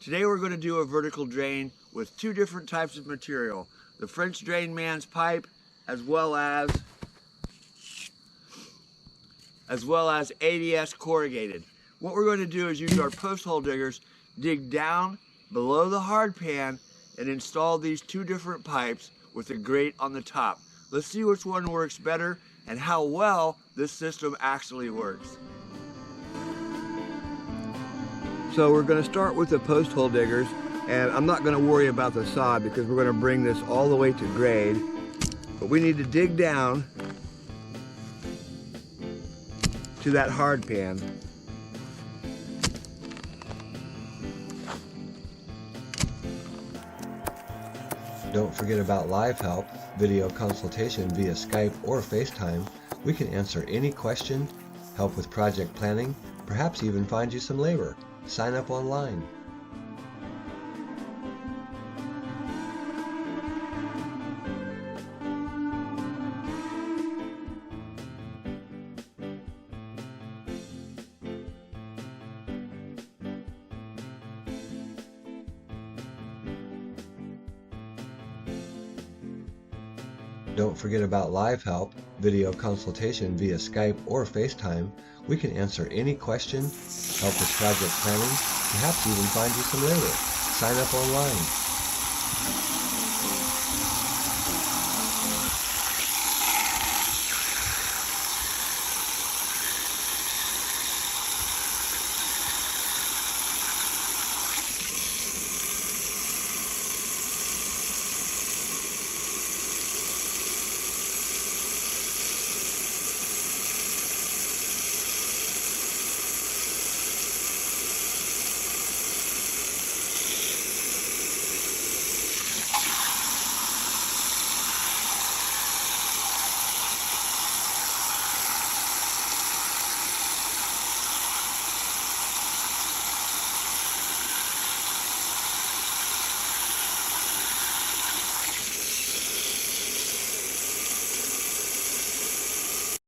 Today we're going to do a vertical drain with two different types of material. The French Drain Man's pipe as well as ADS corrugated. What we're going to do is use our post hole diggers, dig down below the hard pan and install these two different pipes with a grate on the top. Let's see which one works better and how well this system actually works. So we're going to start with the post hole diggers, and I'm not going to worry about the sod because we're going to bring this all the way to grade. But we need to dig down to that hard pan. Don't forget about live help, video consultation via Skype or FaceTime. We can answer any question, help with project planning, perhaps even find you some labor. Sign up online. Don't forget about live help, video consultation via Skype or FaceTime. We can answer any question, help with project planning, perhaps even find you some labor. Sign up online.